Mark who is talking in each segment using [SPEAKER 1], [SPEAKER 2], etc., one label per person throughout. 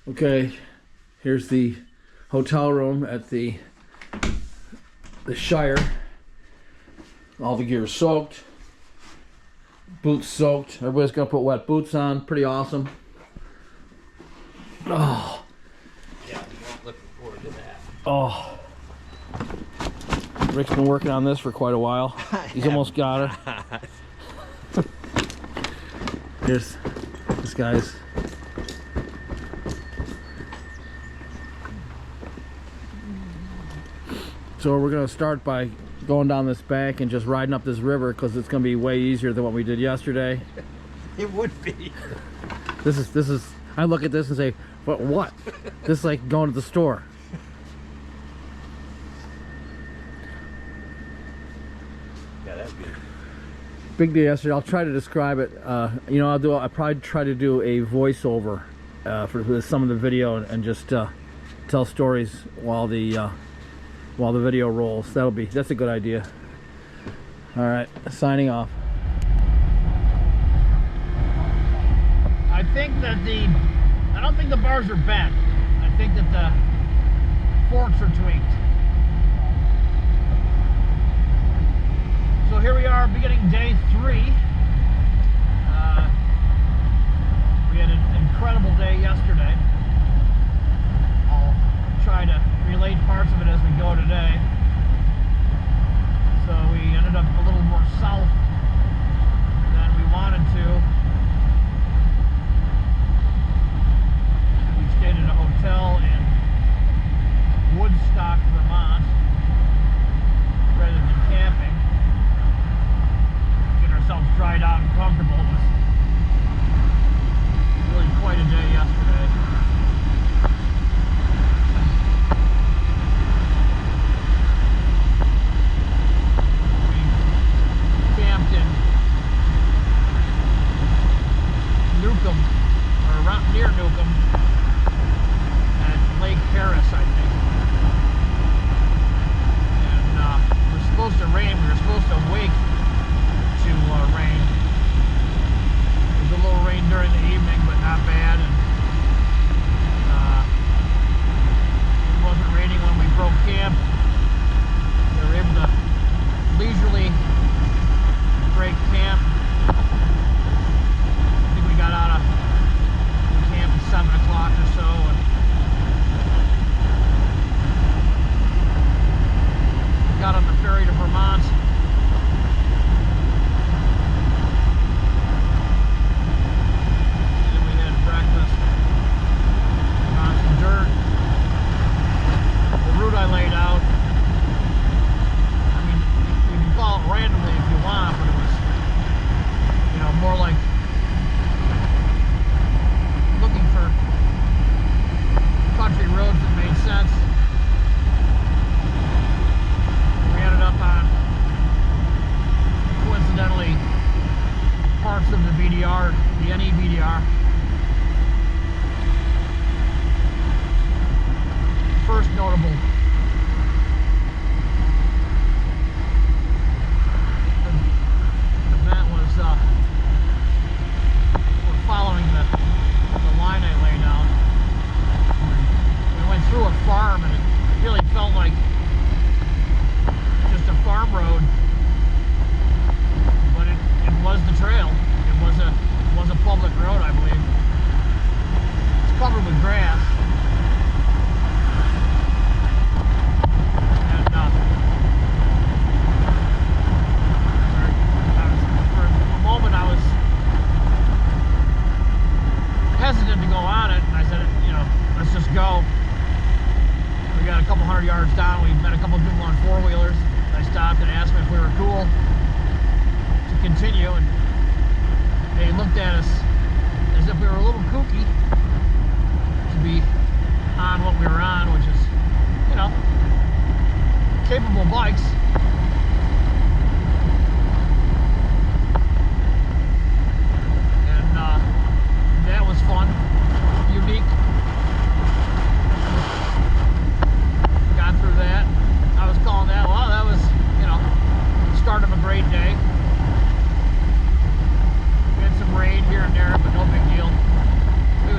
[SPEAKER 1] Okay, here's the hotel room at the Shire. All the gear is soaked, boots soaked. Everybody's gonna put wet boots on. Pretty awesome. Oh,
[SPEAKER 2] yeah, I'm looking forward to that.
[SPEAKER 1] Oh, Rick's been working on this for quite a while. He's almost got it. Here's this guy's. So we're gonna start by going down this bank and just riding up this river because it's gonna be way easier than what we did yesterday.
[SPEAKER 2] It would be.
[SPEAKER 1] This is. I look at this and say, what? This is like going to the store.
[SPEAKER 2] Yeah, that'd be.
[SPEAKER 1] Big day yesterday. I'll try to describe it. You know, I'll probably try to do a voiceover for some of the video and just tell stories while the video rolls. That's a good idea. All right, signing off.
[SPEAKER 3] I think that I don't think the bars are bent. I think that the forks are tweaked. So here we are, beginning day 3. We had an incredible day yesterday. I'll try to relate parts of it as we go today. So we ended up a little more south than we wanted to. We stayed at a hotel in Woodstock, Vermont, rather than camping. Get ourselves dried out and comfortable. It was really quite a day yesterday. Near Newcomb at Lake Harris, I think. And it was supposed to rain. We were supposed to wake to rain. There was a little rain during the evening, but not bad. And it wasn't raining when we broke camp. We were able to leisurely break camp. I think we got out of 7 o'clock or so, and got on the ferry to Vermont. And then we had breakfast, on some dirt. The route I laid out, I mean, you can call it randomly if you want, but it was, you know, more like looking for country roads that made sense. We ended up on, coincidentally, parts of the BDR, the NE BDR. First notable event was we're following the line I laid out. We went through a farm and it really felt like just a farm road, but it was the trail. It was a public road, I believe. It's covered with grass. And for a moment I was hesitant to go on it, and I said, you know, let's just go. We got a couple hundred yards down. We met a couple of people on four-wheelers. I stopped and asked them if we were cool to continue, and they looked at us as if we were a little kooky to be on what we were on, which is, you know, capable bikes. And that was fun, unique. Got through that. I was calling that, well, that was, you know, the start of a great day. We had some rain here and there, but no big deal. We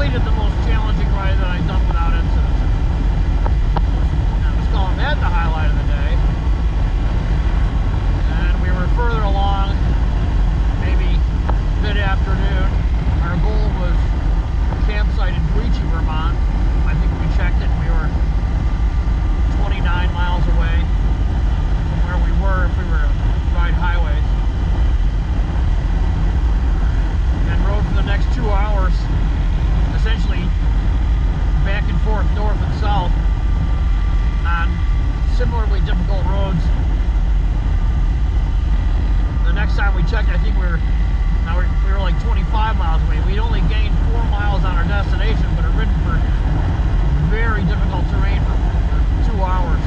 [SPEAKER 3] completed the most challenging ride that I've done without incident. I was calling that the highlight of the day. And we were further along, maybe mid-afternoon. Our goal was a campsite in Tweetchie, Vermont. I think we checked it, we were 29 miles away from where we were if we were to ride highways. And rode for the next 2 hours, essentially back and forth, north and south, on similarly difficult roads. The next time we checked, I think we were like 25 miles away. We'd only gained 4 miles on our destination, but had ridden for very difficult terrain for 2 hours.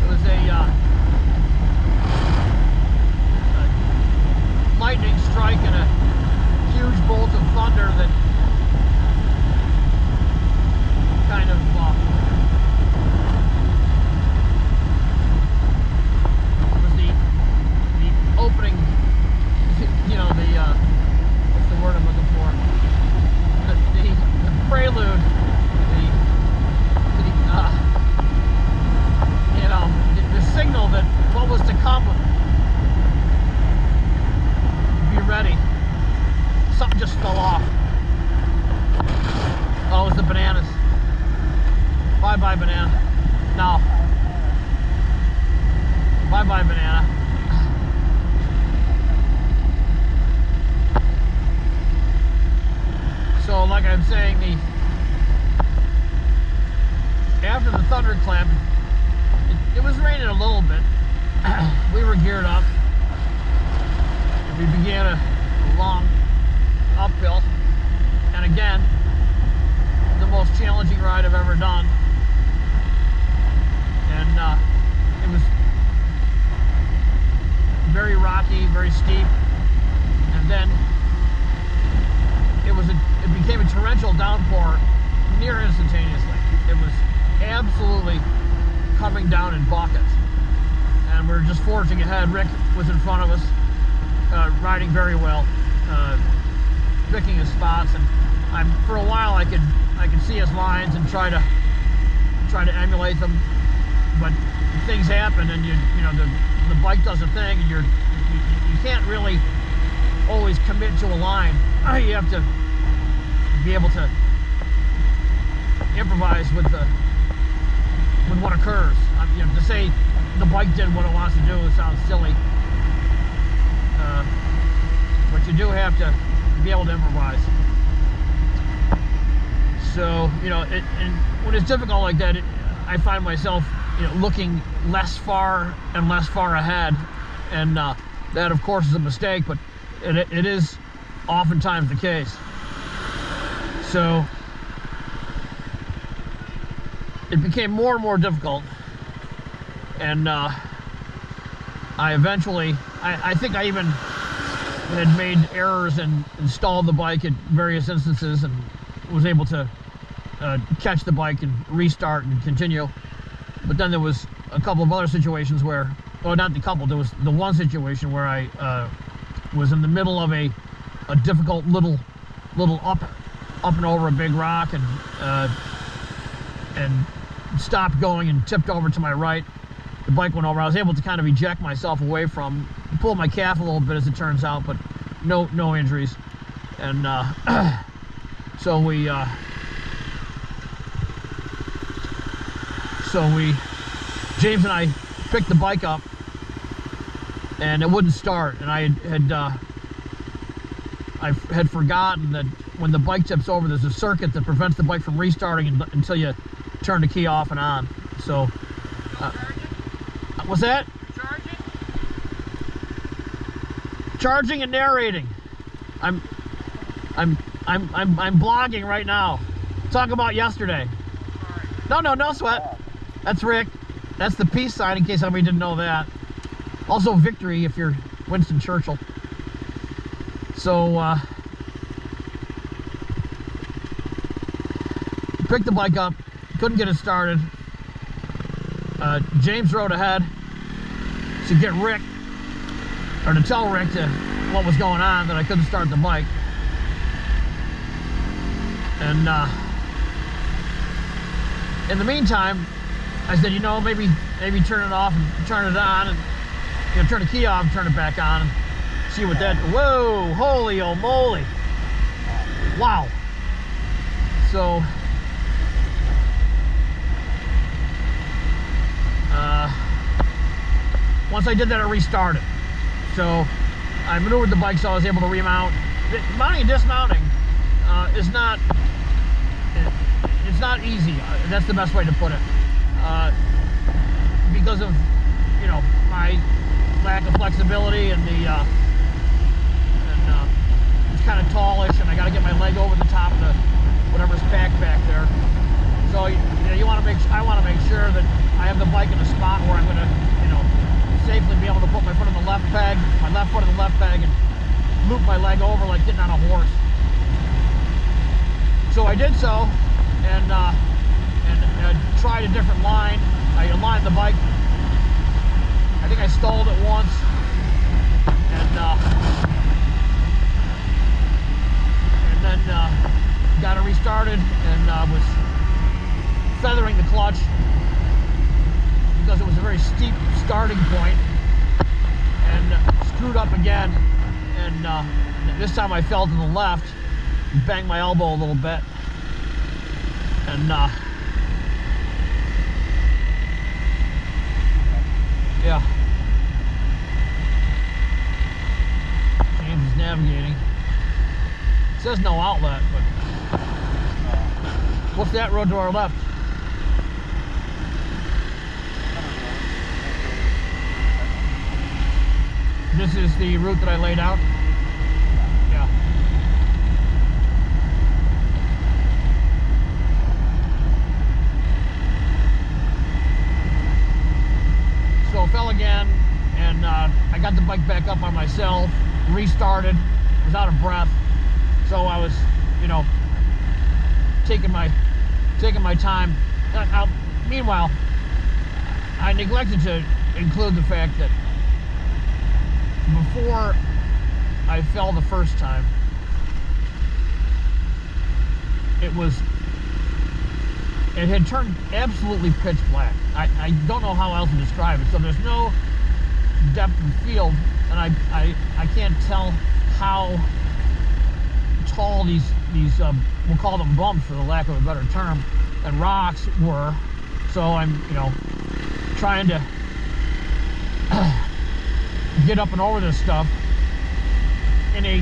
[SPEAKER 3] It was a lightning strike and a huge bolt of thunder that kind of was the opening, you know, what's the word I'm looking for? The prelude, you know, the signal that what was to come. Be ready. Something just fell off. Oh, it was the bananas. Bye-bye, banana. No. Bye-bye, banana. So, like I'm saying, after the thunderclap, it was raining a little bit. We were geared up. We began a long uphill, and again, the most challenging ride I've ever done. And it was very rocky, very steep, and then it became a torrential downpour near instantaneously. It was absolutely coming down in buckets, and we were just forging ahead. Rick was in front of us, riding very well, picking his spots, and for a while I could see his lines and try to emulate them, but things happen, and you know the bike does a thing, and you can't really always commit to a line. You have to be able to improvise with what occurs. You know, to say the bike did what it wants to do, it sounds silly. But you do have to be able to improvise. So, you know, and when it's difficult like that, I find myself, you know, looking less far and less far ahead, and that, of course, is a mistake, but it is oftentimes the case. So it became more and more difficult, and I eventually, I think I even had made errors and installed the bike at various instances, and was able to catch the bike and restart and continue. But then there was a couple of other situations where, well, not the couple, there was the one situation where I was in the middle of a difficult little up and over a big rock, and stopped going and tipped over to my right. The bike went over. I was able to kind of eject myself away from, pull my calf a little bit as it turns out, but no injuries. And so James and I picked the bike up, and it wouldn't start, and I had forgotten that when the bike tips over, there's a circuit that prevents the bike from restarting until you turn the key off and on. So what's that?
[SPEAKER 4] Charging?
[SPEAKER 3] Charging and narrating. I'm blogging right now. Talk about yesterday.
[SPEAKER 4] Sorry.
[SPEAKER 3] No sweat. That's Rick. That's the peace sign, in case somebody didn't know that. Also victory if you're Winston Churchill. So picked the bike up, couldn't get it started. James rode ahead to get Rick, or to tell Rick what was going on, that I couldn't start the bike. And in the meantime, I said, you know, maybe turn it off and turn it on, and you know, turn the key off and turn it back on, and see what that. Whoa! Holy oh moly! Wow! So. Once I did that, I restarted. So I maneuvered the bike so I was able to remount. Mounting and dismounting is not, it's not easy. That's the best way to put it. Because of, you know, my lack of flexibility and it's kind of tallish, and I got to get my leg over the top of the whatever's packed back there. So you know, I want to make sure that I have the bike in a spot where I'm going to, you know, safely be able to put my foot on the left peg, my left foot on the left peg, and loop my leg over like getting on a horse. So I did so, and tried a different line. I aligned the bike. I think I stalled it once, and then got it restarted, and was feathering the clutch because it was a very steep starting point, and screwed up again, and this time I fell to the left and banged my elbow a little bit, and yeah, James is navigating. It says no outlet, but what's that road to our left? This is the route that I laid out? Yeah. So I fell again, and I got the bike back up on myself, restarted, was out of breath. So I was, you know, taking my time. Meanwhile, I neglected to include the fact that before I fell the first time, it had turned absolutely pitch black. I don't know how else to describe it. So there's no depth of field, and I can't tell how tall these we'll call them bumps for the lack of a better term, and rocks were. So I'm, you know, trying to get up and over this stuff in a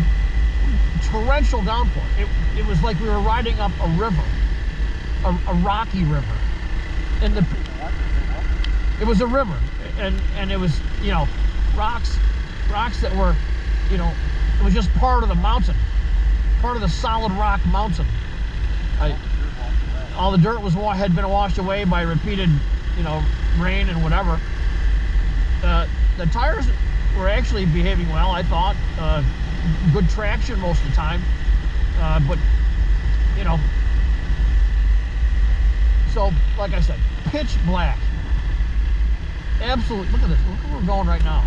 [SPEAKER 3] torrential downpour. It was like we were riding up a river, a rocky river. And it was a river, and it was, you know, rocks that were, you know, it was just part of the mountain, part of the solid rock mountain. All the dirt had been washed away by repeated, you know, rain and whatever. The tires were actually behaving well, I thought. Good traction most of the time, but you know, so like I said, pitch black. Absolutely. Look at this. Look where we're going right now.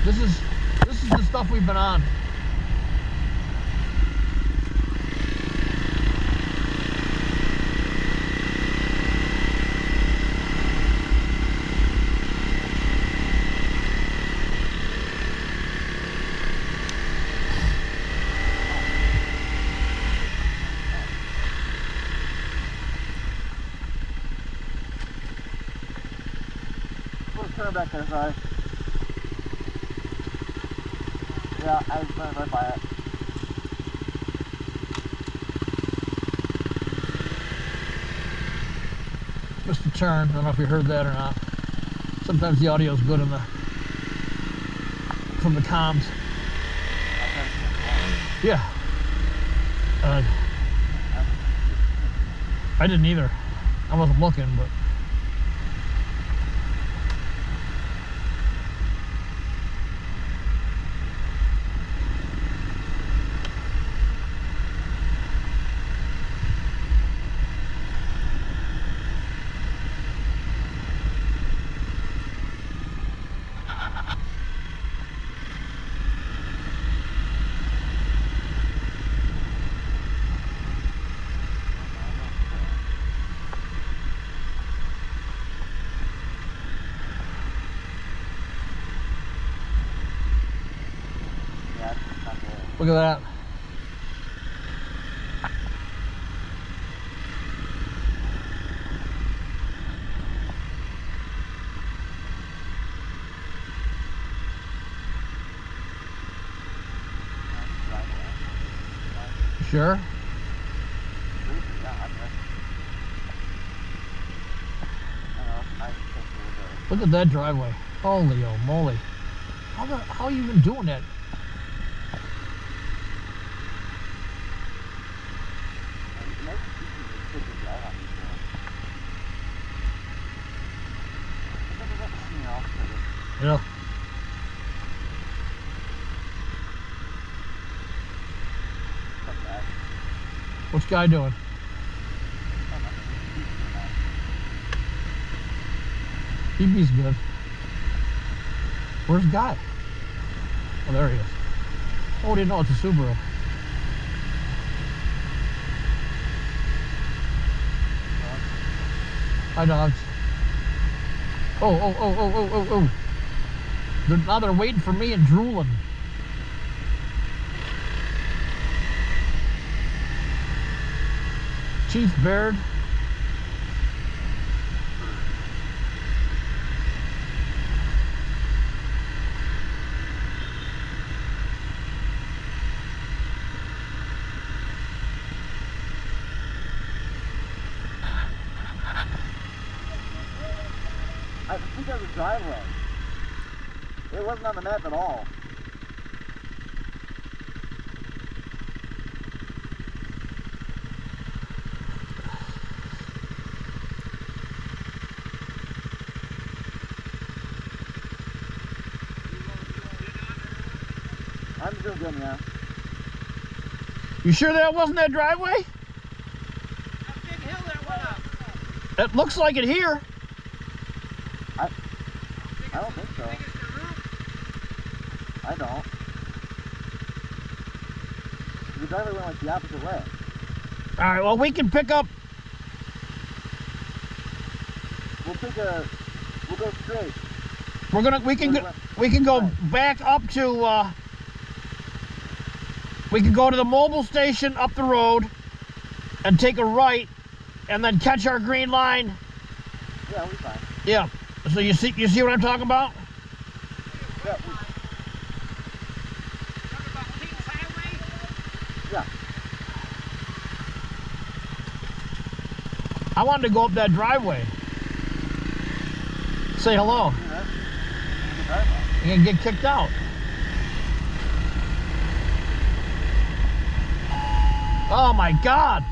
[SPEAKER 3] This is the stuff we've been on.
[SPEAKER 4] Turn back there, sorry. Yeah, I was right by it.
[SPEAKER 3] Just a turn. I don't know if you heard that or not. Sometimes the audio is good in from the comms. Yeah. I didn't either. I wasn't looking, but. Look at that. Sure. Look at that driveway. Holy oh moly. How are you even doing that? Yeah. What's Guy doing? BB's good. Where's Guy? Oh, there he is. Oh, didn't know it's a Subaru. Hi, dogs. Oh. Now they're waiting for me and drooling. Chief Baird.
[SPEAKER 4] I think that was a driveway. It wasn't on the map at all. I'm still good, yeah.
[SPEAKER 3] You sure that wasn't that driveway?
[SPEAKER 2] That big hill that went up.
[SPEAKER 3] It looks like it here.
[SPEAKER 4] I don't think so. I don't. The driveway went like the opposite way.
[SPEAKER 3] All right, well, we can pick up.
[SPEAKER 4] We'll go straight.
[SPEAKER 3] We can go back up to, we can go to the mobile station up the road and take a right and then catch our green line.
[SPEAKER 4] Yeah, we'll be fine.
[SPEAKER 3] Yeah. So you see what I'm talking about?
[SPEAKER 4] Yeah,
[SPEAKER 2] Talking about King's Highway?
[SPEAKER 4] yeah.
[SPEAKER 3] I wanted to go up that driveway. Say hello.
[SPEAKER 4] Yeah. Good driveway.
[SPEAKER 3] You're gonna get kicked out. Oh my God.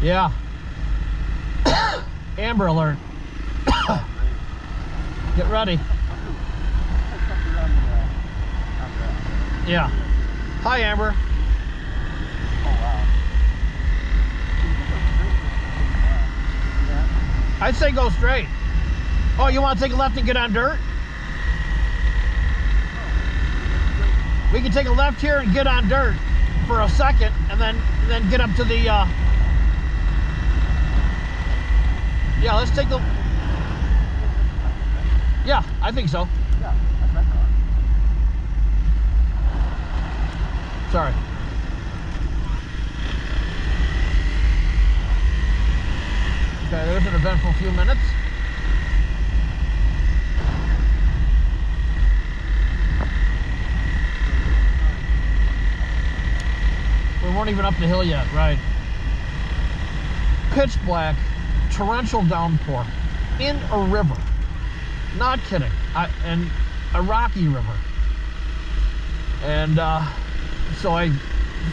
[SPEAKER 3] Yeah. Amber alert. Get ready. Yeah. Hi, Amber.
[SPEAKER 4] Oh, wow.
[SPEAKER 3] I'd say go straight. Oh, you want to take a left and get on dirt? We can take a left here and get on dirt for a second, and then get up to the. Yeah, let's take the. Yeah, I think so.
[SPEAKER 4] Yeah, that's my car.
[SPEAKER 3] Sorry. Okay, there's an eventful few minutes. We weren't even up the hill yet, right? Pitch black, torrential downpour in a river. Not kidding. And a rocky river. And so I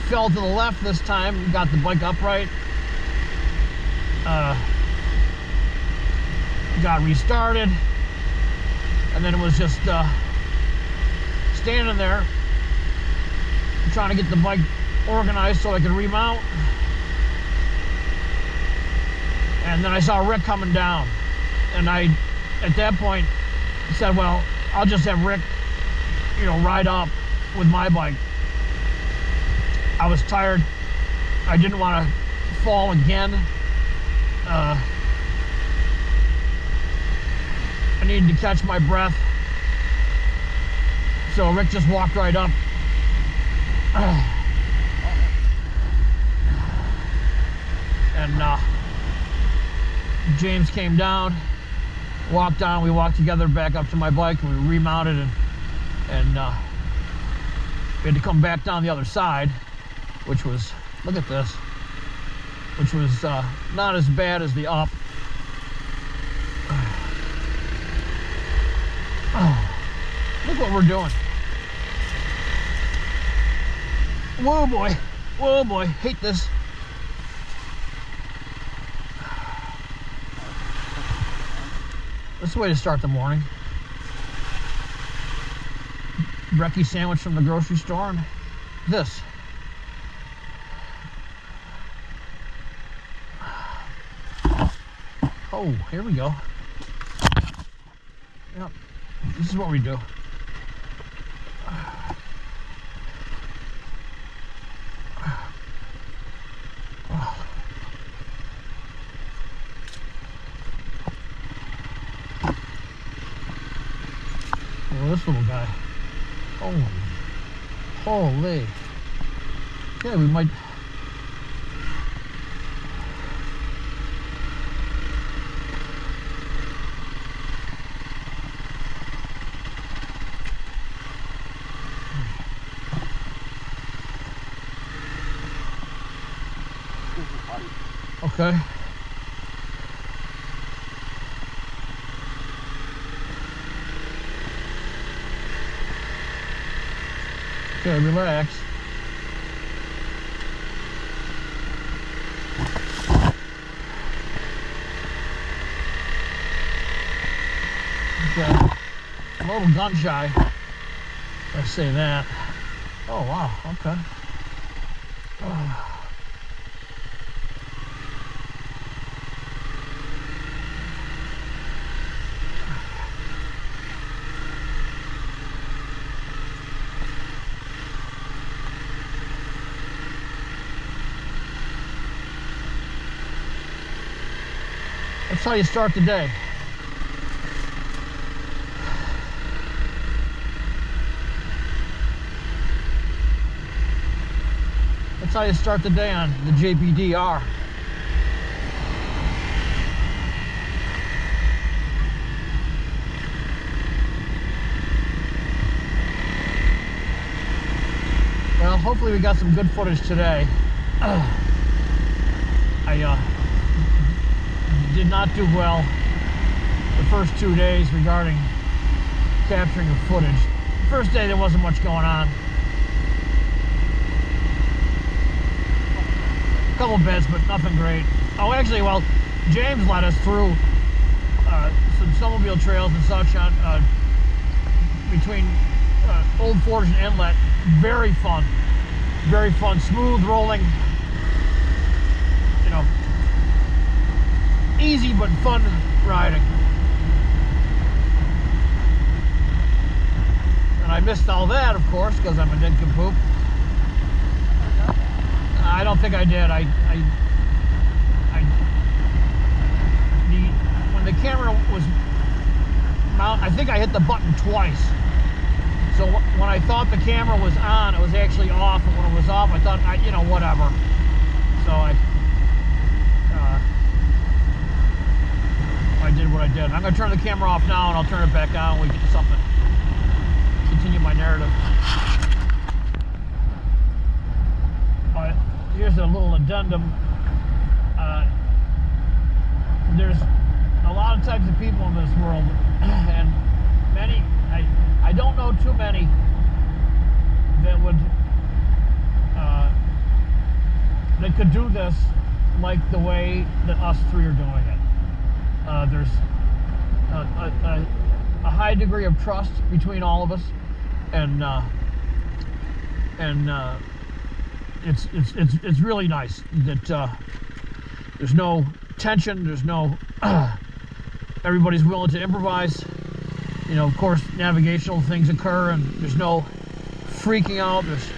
[SPEAKER 3] fell to the left this time, got the bike upright. Got restarted, and then it was just standing there trying to get the bike organized so I could remount. And then I saw Rick coming down, and I at that point said, well, I'll just have Rick, you know, ride up with my bike. I was tired. I didn't want to fall again. I needed to catch my breath. So Rick just walked right up. And James came down, walked down, we walked together back up to my bike, and we remounted, and we had to come back down the other side, which was, look at this, which was not as bad as the up. Look what we're doing. Whoa boy, hate this. That's the way to start the morning. Brekkie sandwich from the grocery store and this. Oh, here we go. Yep, this is what we do. This little guy. Holy. Yeah, we might. Okay. Okay, relax. Okay. I'm a little gun shy. Let's say that. Oh wow, okay. That's how you start the day. That's how you start the day on the JPDR. Well, hopefully we got some good footage today. I did not do well the first 2 days regarding capturing of footage. The first day there wasn't much going on. A couple bits, but nothing great. Oh, actually, well, James led us through some snowmobile trails and such on between Old Forge and Inlet. Very fun, smooth rolling. You know, easy but fun riding. And I missed all that, of course, because I'm a nincompoop. I don't think I did. When the camera was mounted, I think I hit the button twice. So when I thought the camera was on, it was actually off, and when it was off, I thought, you know, whatever. So I did what I did. I'm going to turn the camera off now, and I'll turn it back on when we get something. Continue my narrative. Here's a little addendum. There's a lot of types of people in this world, and many, I don't know too many that would that could do this like the way that us three are doing it. There's a high degree of trust between all of us, and it's really nice that there's no tension, there's no everybody's willing to improvise. You know, of course, navigational things occur, and there's no freaking out. There's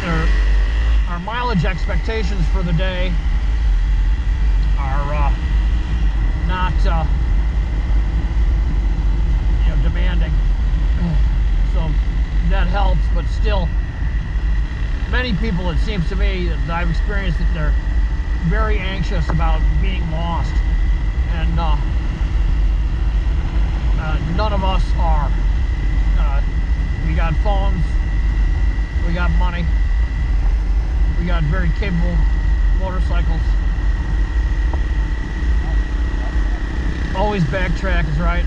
[SPEAKER 3] our mileage expectations for the day are not demanding, so that helps. But still, many people, it seems to me, that I've experienced, that they're very anxious about being lost, and none of us are. We got phones, we got money, we got very capable motorcycles. Always backtrack is right.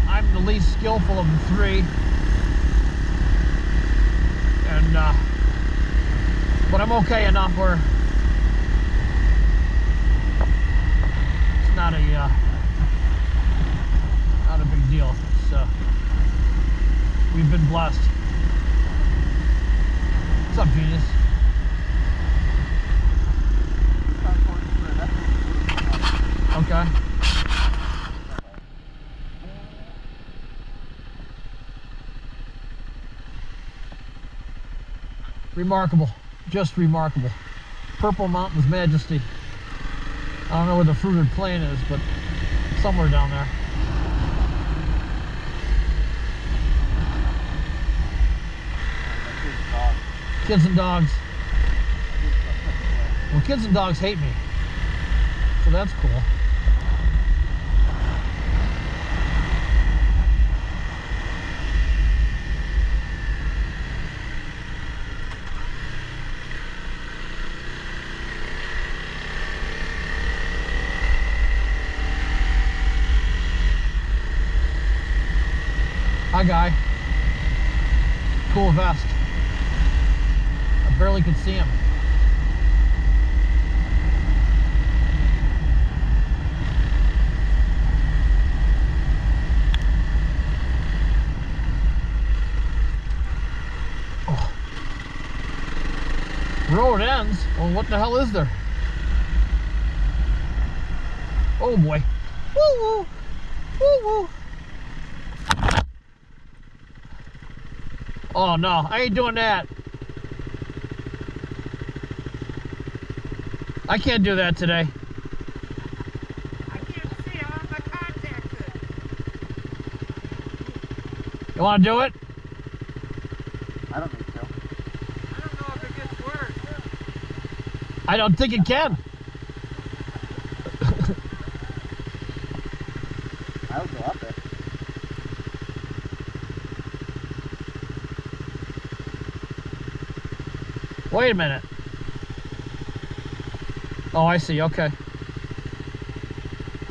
[SPEAKER 3] I'm the least skillful of the three, and but I'm okay enough where it's not a big deal. It's, we've been blessed. What's up, genius? Okay. Remarkable. Just remarkable. Purple Mountain's majesty. I don't know where the fruited plain is, but somewhere down there. Kids and dogs. Well, kids and dogs hate me, so that's cool. Hi, guy. Cool vest. I barely could see him. Oh. Road ends? Well, what the hell is there? Oh boy. Woo woo. Woo woo. Oh no, I ain't doing that. I can't do that today.
[SPEAKER 2] I can't see. I want my contacts in.
[SPEAKER 3] You want to do it?
[SPEAKER 4] I don't think so.
[SPEAKER 2] I don't know if it gets worse.
[SPEAKER 3] I don't think it can.
[SPEAKER 4] I would go up it.
[SPEAKER 3] Wait a minute. Oh, I see. Okay.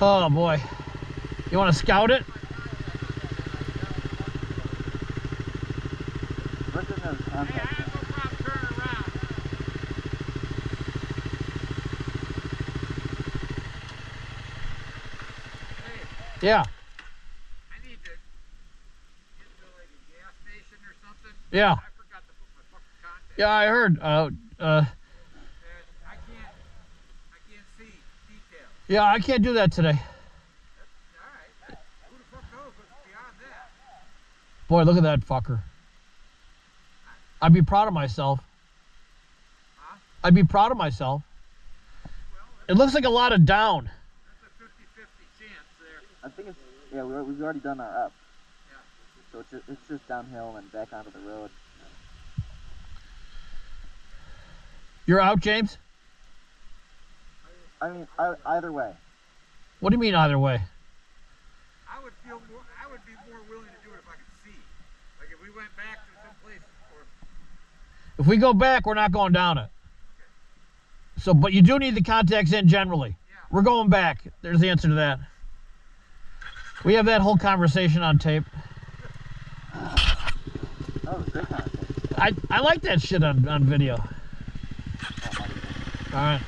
[SPEAKER 3] Oh boy. You want to scout it?
[SPEAKER 4] What's in those
[SPEAKER 2] Hey, I
[SPEAKER 4] contacts?
[SPEAKER 2] have no problem turning around. Hey,
[SPEAKER 3] Yeah.
[SPEAKER 2] I need to get to like a gas station or something.
[SPEAKER 3] Yeah.
[SPEAKER 2] I forgot to put my fucking contacts.
[SPEAKER 3] Yeah, I heard.
[SPEAKER 2] And I can't see details.
[SPEAKER 3] Yeah, I can't do that today.
[SPEAKER 2] All right. Who the fuck knows what's beyond that?
[SPEAKER 3] Boy, look at that fucker. I'd be proud of myself.
[SPEAKER 2] Huh?
[SPEAKER 3] I'd be proud of myself.
[SPEAKER 2] Well,
[SPEAKER 3] It looks like a lot of down.
[SPEAKER 2] that's a 50-50 chance there.
[SPEAKER 4] I think it's, yeah, we've already done our up.
[SPEAKER 2] Yeah.
[SPEAKER 4] So it's just downhill and back onto the road.
[SPEAKER 3] You're out, James?
[SPEAKER 4] I mean, either way.
[SPEAKER 3] What do you mean either way?
[SPEAKER 2] I would be more willing to do it if I could see. Like if we went back to some place or
[SPEAKER 3] If we go back, we're not going down it. So, but you do need the contacts in generally.
[SPEAKER 2] yeah.
[SPEAKER 3] We're going back. There's the answer to that. We have that whole conversation on tape.
[SPEAKER 4] That was a great contact.
[SPEAKER 3] I like that shit on video. All right.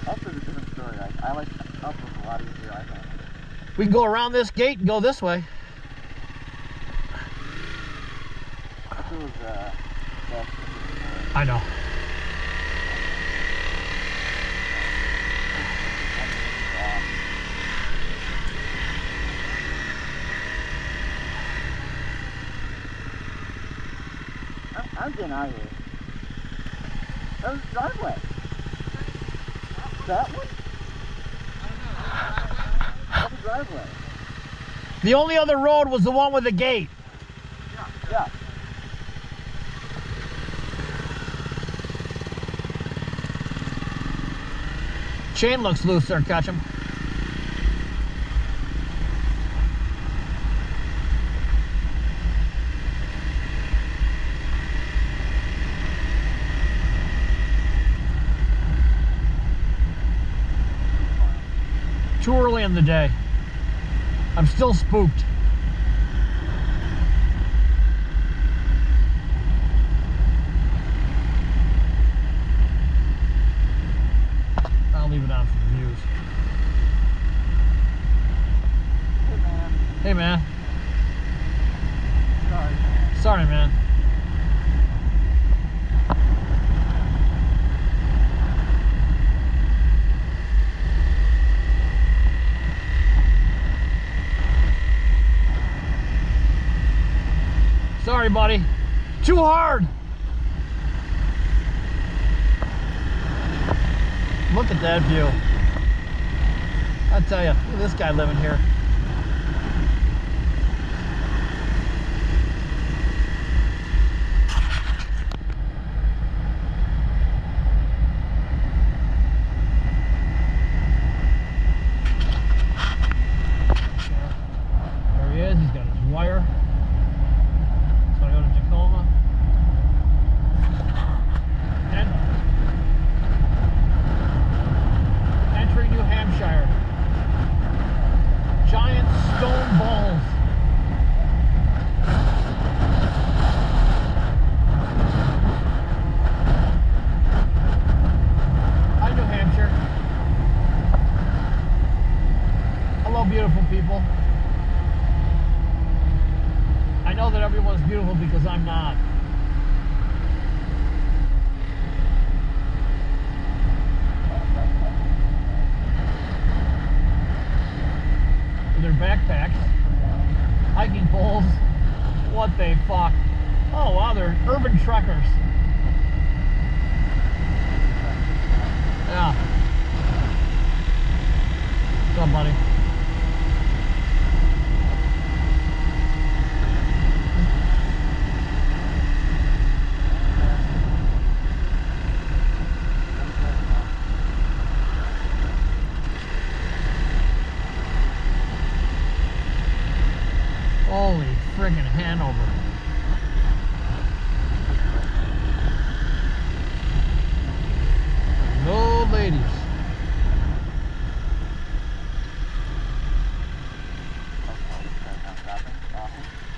[SPEAKER 4] Up is a different story. I like up was a lot easier, I think.
[SPEAKER 3] We can go around this gate and go this way.
[SPEAKER 4] Up was Well,
[SPEAKER 3] I know.
[SPEAKER 4] I'm getting out of here. That was the driveway. That one? That was the driveway.
[SPEAKER 3] The only other road was the one with the gate.
[SPEAKER 4] Yeah.
[SPEAKER 3] Chain looks loose there, Ketchum. Too early in the day. I'm still spooked. I'll leave it on for the views.
[SPEAKER 4] Hey, man.
[SPEAKER 3] Hey, man.
[SPEAKER 4] Sorry.
[SPEAKER 3] Sorry, man. Sorry, buddy. Too hard. Look at that view. I tell you, look at this guy living here. There he is. He's got his wire. Toyota Tacoma. And entering New Hampshire. Giant stone balls. Hi, New Hampshire. Hello, beautiful people. I know that everyone's beautiful because I'm not. With their backpacks, hiking poles, what the fuck? Oh wow, they're urban trekkers. Yeah. What's up, buddy? Holy friggin' Hanover. No ladies.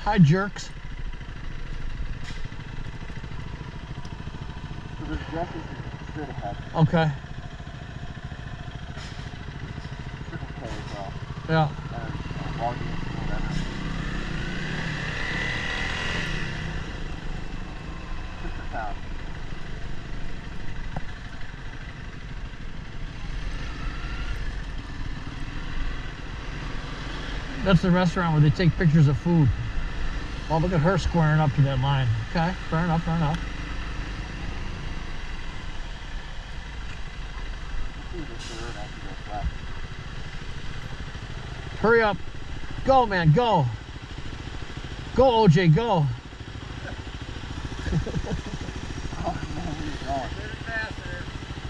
[SPEAKER 3] Hi, jerks.
[SPEAKER 4] So there's dresses straight ahead.
[SPEAKER 3] Okay.
[SPEAKER 4] Circle K as well.
[SPEAKER 3] Yeah.
[SPEAKER 4] Walgreens or whatever. Sister town.
[SPEAKER 3] That's the restaurant where they take pictures of food. Oh, look at her squaring up to that line. Okay, fair enough, fair enough. Hurry up. Go, man, go. Go, OJ, go.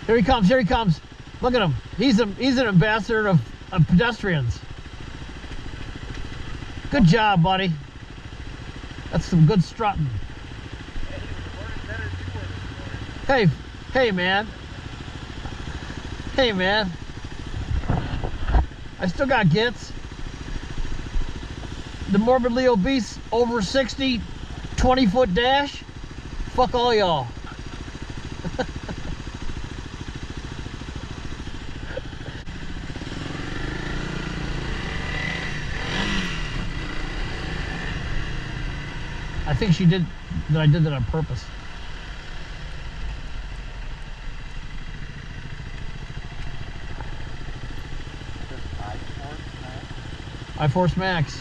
[SPEAKER 3] Here he comes, here he comes. Look at him. He's an ambassador of pedestrians. Good job, buddy. That's some good strutting. Hey, hey, man. Hey, man. I still got gits. The morbidly obese, over 60, 20-foot dash. Fuck all y'all. I think she did that. I did that on purpose. I-Force Max.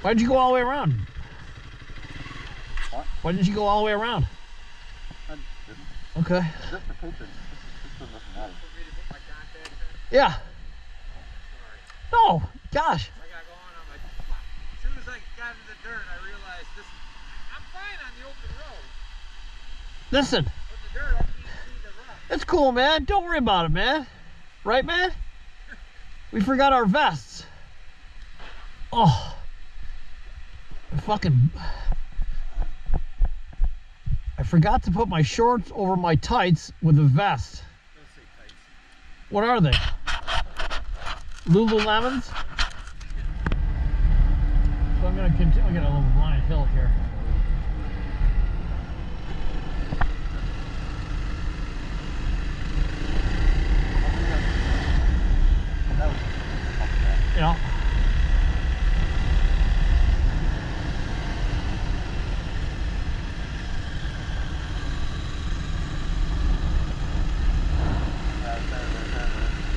[SPEAKER 3] Why'd you go all the way around?
[SPEAKER 4] What?
[SPEAKER 3] Why didn't you go all the way around?
[SPEAKER 4] I just didn't.
[SPEAKER 3] Okay.
[SPEAKER 4] Just for patrons. This doesn't matter.
[SPEAKER 2] For me to put my contacts in?
[SPEAKER 3] Yeah.
[SPEAKER 2] Sorry.
[SPEAKER 3] No. Gosh.
[SPEAKER 2] I got going, I'm like, fuck. As soon as I got in the dirt, I realized this. I'm fine on the open road.
[SPEAKER 3] Listen.
[SPEAKER 2] But the dirt, I can't see the rock.
[SPEAKER 3] It's cool, man. Don't worry about it, man. Right, man? We forgot our vests. Oh. I forgot to put my shorts over my tights with a vest.
[SPEAKER 2] Don't say tights.
[SPEAKER 3] What are they? Lululemons? So I'm gonna continue. I got a little blind hill here. Yeah.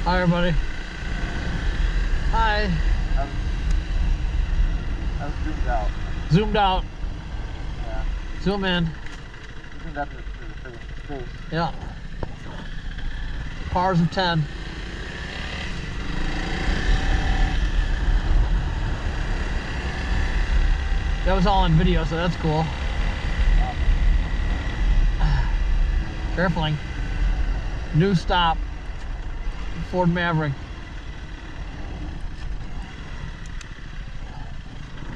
[SPEAKER 3] Hi, everybody. Hi.
[SPEAKER 4] I was zoomed out.
[SPEAKER 3] Zoomed out.
[SPEAKER 4] Yeah.
[SPEAKER 3] Zoom in.
[SPEAKER 4] Zoomed out to the space.
[SPEAKER 3] Yeah. Powers of 10. That was all on video, so that's cool. Carefully. New stop. Ford Maverick.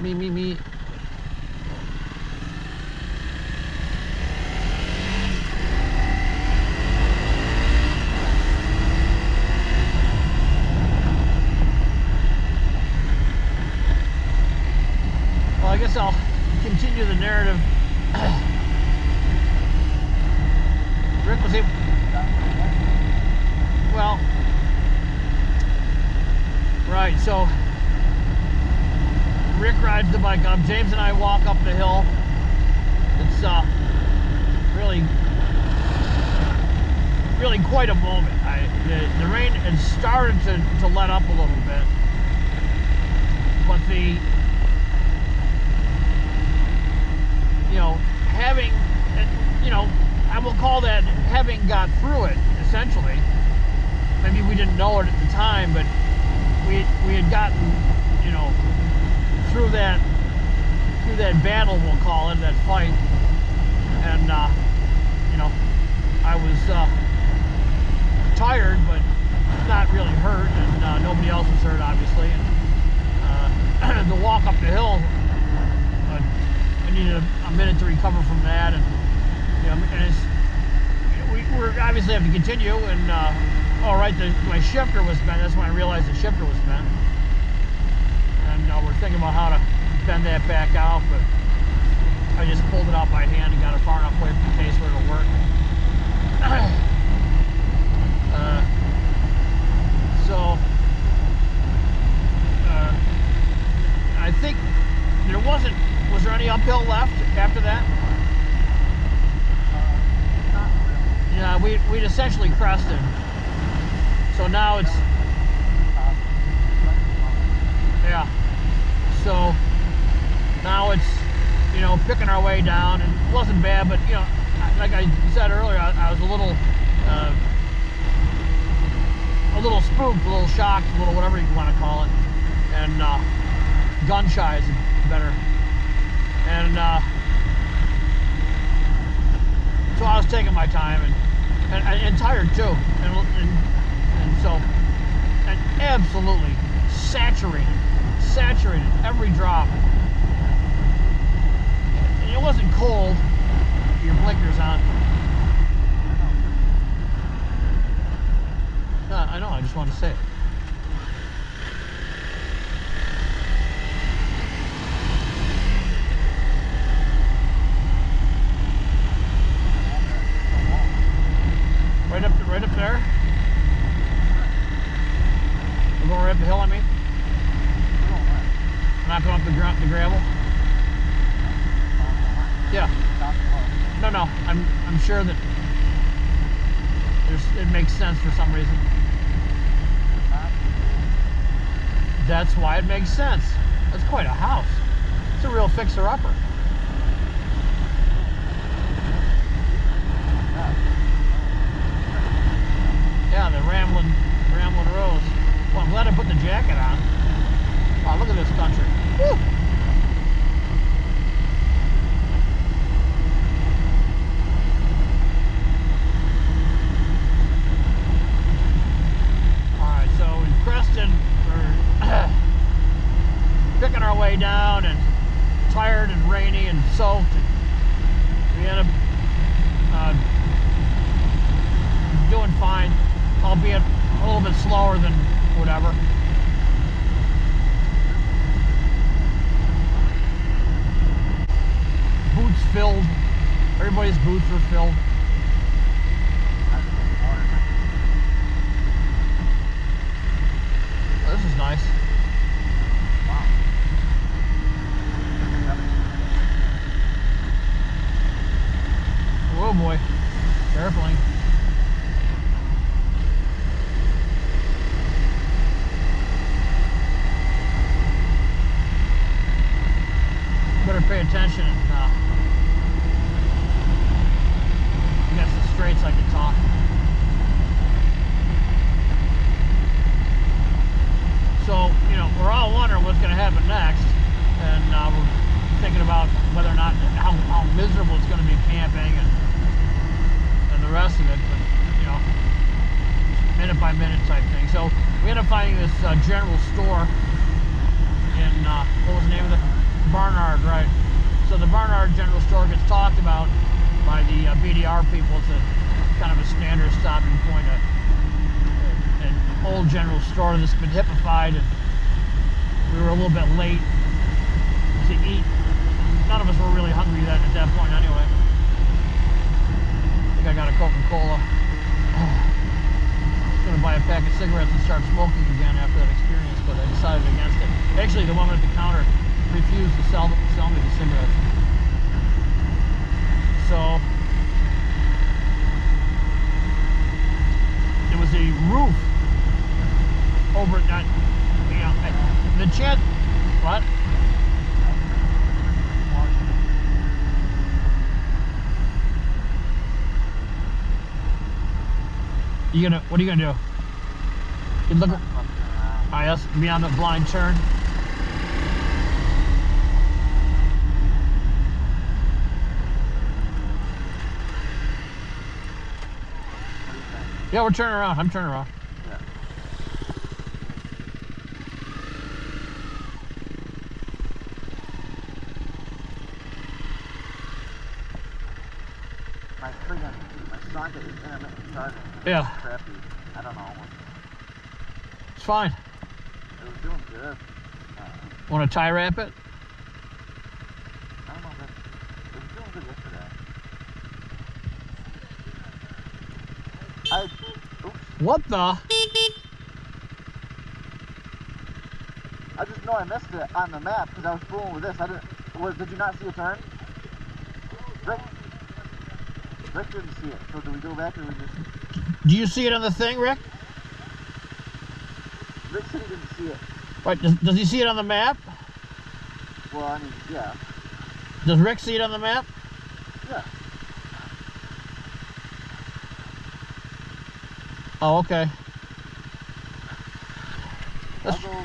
[SPEAKER 3] Me. Well, I guess I'll continue the narrative. Rick was able. Well, right, so Rick rides the bike up, James and I walk up the hill. It's really quite a moment. The rain had started to let up a little bit, but I will call that having got through it, essentially. Maybe we didn't know it at the time, but we had gotten, through that battle, we'll call it, that fight. And I was tired, but not really hurt, and nobody else was hurt, obviously. And the walk up the hill, I needed a minute to recover from that, and we're obviously have to continue. And all right, my shifter was bent. That's when I realized the shifter was bent, and we're thinking about how to bend that back out, but I just pulled it out by hand and got it far enough away from the case where it'll work. I think was there any uphill left after that? Yeah, we'd essentially crested. So now it's, yeah. So now it's, picking our way down, and it wasn't bad, but like I said earlier, I was a little spooked, a little shocked, a little whatever you want to call it, and gun shy is better. And so I was taking my time and tired too, and so absolutely saturated every drop. And it wasn't cold. Your blinkers on. I know. I just wanted to say it. Yeah. No. I'm sure that it makes sense for some reason. That's why it makes sense. That's quite a house. It's a real fixer-upper. Yeah, the rambling rose. Well, I'm glad I put the jacket on. Wow, look at this country. Woo! Alright, so in Creston, we're picking our way down and tired and rainy and soaked. And we end up doing fine, albeit a little bit slower than whatever. Boots filled. Everybody's boots were filled. Oh, this is nice.
[SPEAKER 4] Wow.
[SPEAKER 3] Oh boy. Carefully. Better pay attention against the straights I can talk. So, you know, we're all wondering what's going to happen next, and we're thinking about whether or not how miserable it's going to be camping and the rest of it, but, you know, minute by minute type thing. So we end up finding this general store in, what was the name of it? Barnard, right. So the Barnard General Store gets talked about by the BDR people. It's a kind of a standard stopping point, an old general store that's been hippified, and we were a little bit late to eat. None of us were really hungry at that point anyway. I think I got a Coca-Cola. I was going to buy a pack of cigarettes and start smoking again after that experience, but I decided against it. Actually, the woman at the counter refused to sell me the cigarettes. So there was a roof over that, you know, the chance. What? What are you gonna do? You look at, I asked me on the blind turn. Yeah, we're turning around. I'm turning around.
[SPEAKER 4] Yeah. My socket is intermittent charging.
[SPEAKER 3] Yeah.
[SPEAKER 4] It's crappy. I don't know.
[SPEAKER 3] It's fine.
[SPEAKER 4] It was doing good.
[SPEAKER 3] Want to tie wrap it?
[SPEAKER 4] I don't know if it was doing good yesterday. Oops.
[SPEAKER 3] What the?
[SPEAKER 4] I just know I missed it on the map because I was fooling with this. Did you not see a turn? Rick didn't see it. So do we go back or we just...
[SPEAKER 3] Do you see it on the thing, Rick?
[SPEAKER 4] Rick said he didn't see it.
[SPEAKER 3] Right, does he see it on the map?
[SPEAKER 4] Well, I mean, yeah.
[SPEAKER 3] Does Rick see it on the map?
[SPEAKER 4] Yeah.
[SPEAKER 3] Oh, okay.
[SPEAKER 4] I'll go...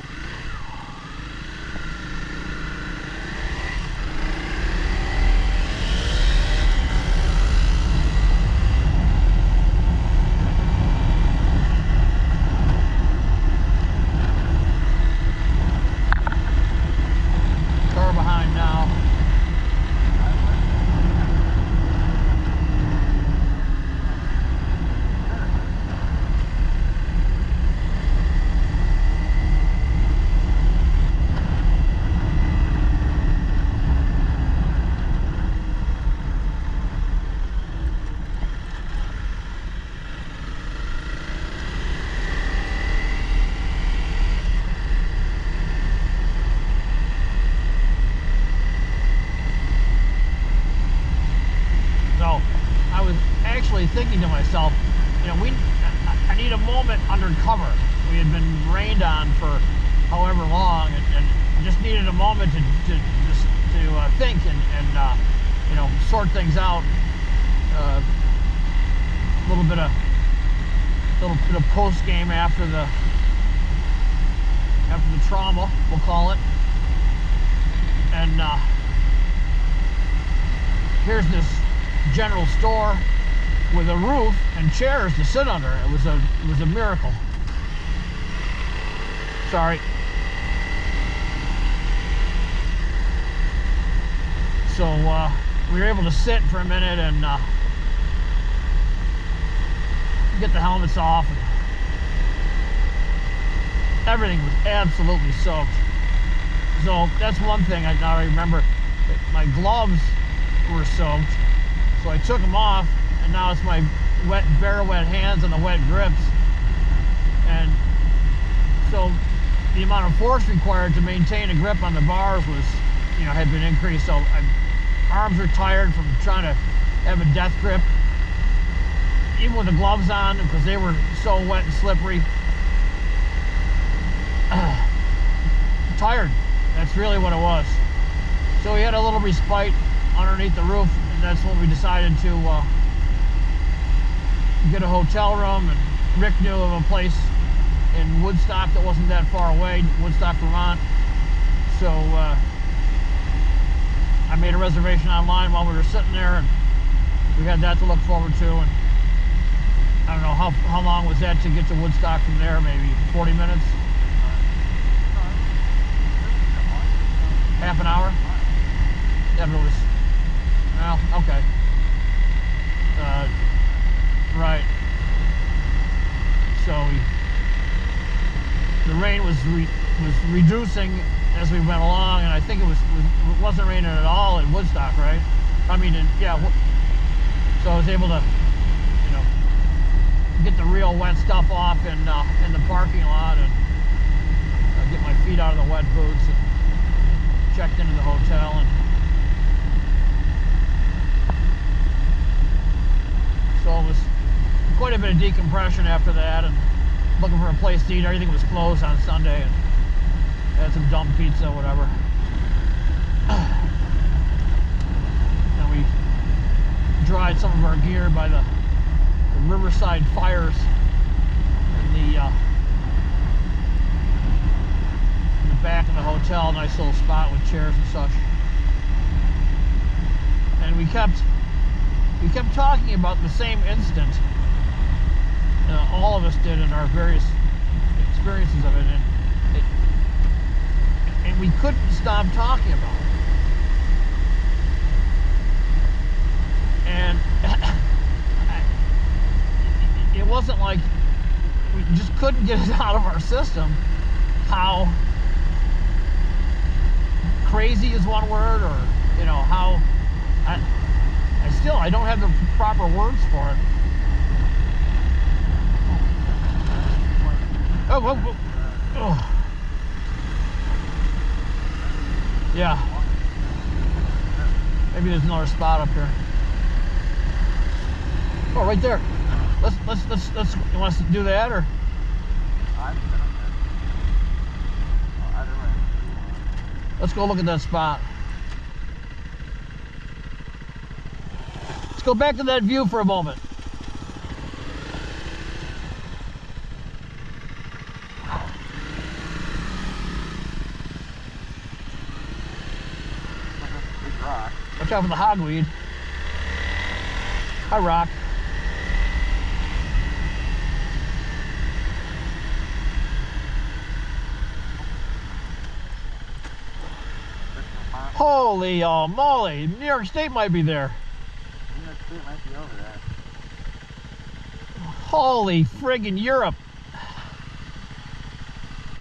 [SPEAKER 3] Car behind now. thinking to myself, you know, I need a moment under cover. We had been rained on for however long, and just needed a moment to think and you know, sort things out. A little bit of post game after the trauma, we'll call it. And here's this general store with a roof and chairs to sit under. It was a miracle. Sorry. So we were able to sit for a minute and get the helmets off. And everything was absolutely soaked. So that's one thing I remember. My gloves were soaked, so I took them off, and now it's my bare wet hands and the wet grips. And so the amount of force required to maintain a grip on the bars was, you know, had been increased. So arms are tired from trying to have a death grip, even with the gloves on, because they were so wet and slippery. Tired. That's really what it was. So we had a little respite underneath the roof, and that's when we decided to get a hotel room. And Rick knew of a place in Woodstock that wasn't that far away, Woodstock, Vermont. So I made a reservation online while we were sitting there, and we had that to look forward to. And I don't know, how long was that to get to Woodstock from there? Maybe 40 minutes? Half an hour? Yeah, but it was, well, okay. Right. So the rain was reducing as we went along, and I think it wasn't raining at all in Woodstock, right? I mean, yeah. So I was able to, you know, get the real wet stuff off in the parking lot, and get my feet out of the wet boots, and checked into the hotel. And so it was quite a bit of decompression after that, and looking for a place to eat. Everything was closed on Sunday, and had some dumb pizza, whatever. And we dried some of our gear by the riverside fires in the back of the hotel. Nice little spot with chairs and such. And we kept talking about the same instant. All of us did in our various experiences of it, and we couldn't stop talking about it. And it wasn't like we just couldn't get it out of our system how crazy is one word, or, you know, how I don't have the proper words for it. Oh. Yeah. Maybe there's another spot up here. Oh, right there. Let's. You want us to do that, or? Let's go look at that spot. Let's go back to that view for a moment. Watch out for the hogweed. Hi, rock. Holy moly, New York State might be there.
[SPEAKER 4] New York State might be over there.
[SPEAKER 3] Holy friggin' Europe.